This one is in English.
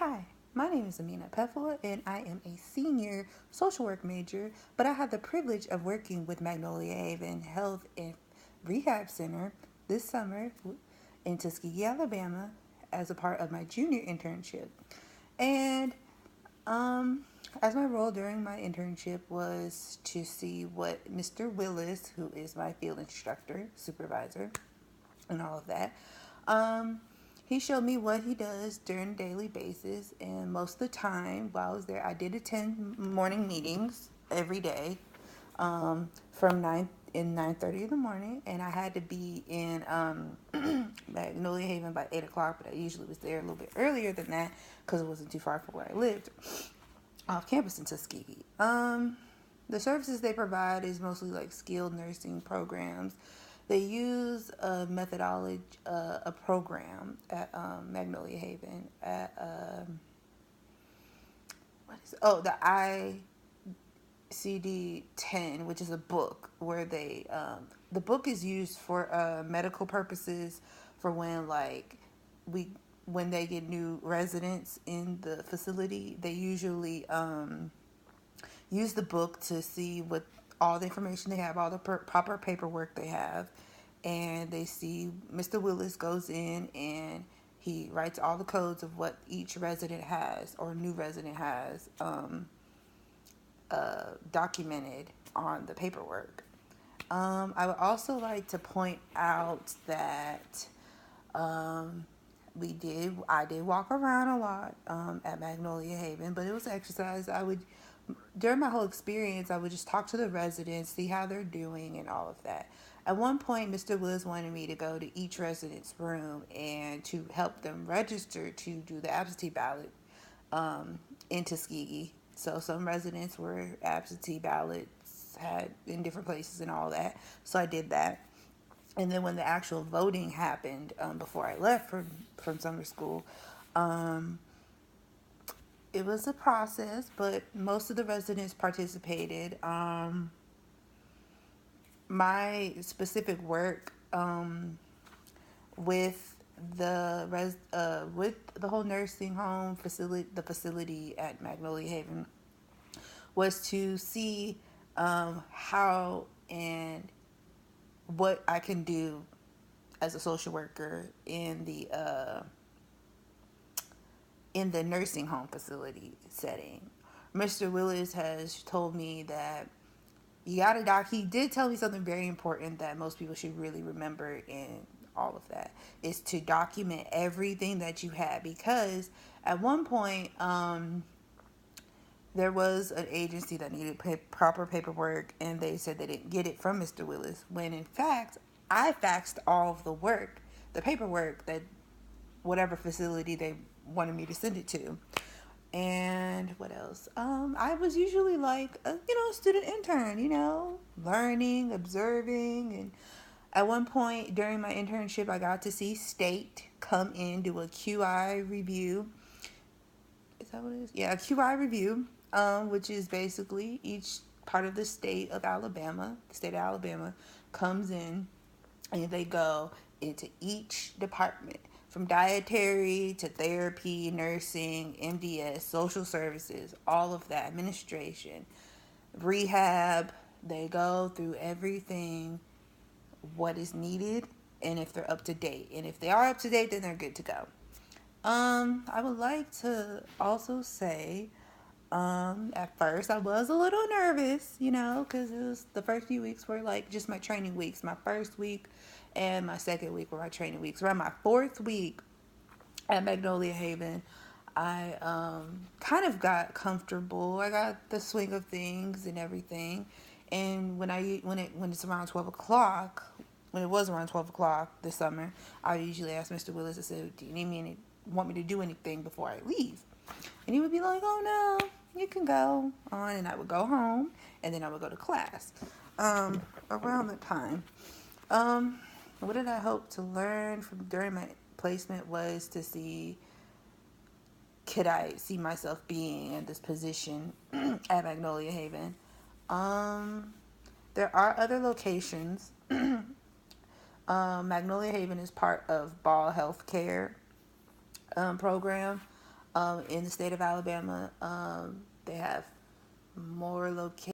Hi, my name is Amina Pefua, and I am a senior social work major, but I have the privilege of working with Magnolia Haven Health and Rehab Center this summer in Tuskegee, Alabama, as a part of my junior internship. And um, as my role during my internship was to see what Mr. Willis, who is my field instructor, supervisor, and all of that. Um, he showed me what he does during a daily basis, and most of the time while I was there, I did attend morning meetings every day, from 9:30 in the morning, and I had to be in Magnolia Haven by 8 o'clock, but I usually was there a little bit earlier than that because it wasn't too far from where I lived, off campus in Tuskegee. The services they provide is mostly like skilled nursing programs. They use a methodology, a program at Magnolia Haven at what is the ICD-10, which is a book where the book is used for medical purposes for we when they get new residents in the facility. They usually use the book to see what all the information they have, all the proper paperwork they have, and they see Mr. Willis goes in and he writes all the codes of what each resident has or new resident has documented on the paperwork. I would also like to point out that um, I did walk around a lot at Magnolia Haven, but it was exercise. During my whole experience, I would just talk to the residents, see how they're doing, and all of that. At one point, Mr. Willis wanted me to go to each resident's room and to help them register to do the absentee ballot in Tuskegee. So some residents were absentee ballots had in different places and all that. So I did that. And then when the actual voting happened, before I left from summer school, um, it was a process, but most of the residents participated. My specific work with with the whole nursing home facility, the facility at Magnolia Haven, was to see how and what I can do as a social worker in the nursing home facility setting. Mr. Willis has told me that you gotta he did tell me something very important that most people should really remember in all of that is to document everything that you had, because at one point there was an agency that needed proper paperwork, and they said they didn't get it from Mr. Willis, when in fact I faxed all of the paperwork that whatever facility they wanted me to send it to. And what else? I was usually like a student intern, learning, observing, and at one point during my internship, I got to see state come in, do a QI review. Is that what it is? Yeah, a QI review, which is basically each part of the state of Alabama, comes in and they go into each department, from dietary to therapy, nursing, MDS, social services, all of that, administration, rehab. They go through everything, what is needed, and if they're up to date. And if they are up to date, then they're good to go. I would like to also say, at first I was a little nervous, because it was the first few weeks were like just my training weeks. My first week and my second week were my training weeks. Around my fourth week at Magnolia Haven, I kind of got comfortable. I got the swing of things and everything. And when it's around 12 o'clock, when it was around 12 o'clock this summer, I usually ask Mr. Willis. I said, "Do you want me to do anything before I leave?" And he would be like, "Oh no, you can go on." And I would go home, and then I would go to class. Around that time, what did I hope to learn from during my placement was to see, could I see myself being in this position at Magnolia Haven. There are other locations. Magnolia Haven is part of Ball Healthcare program. In the state of Alabama. They have more locations.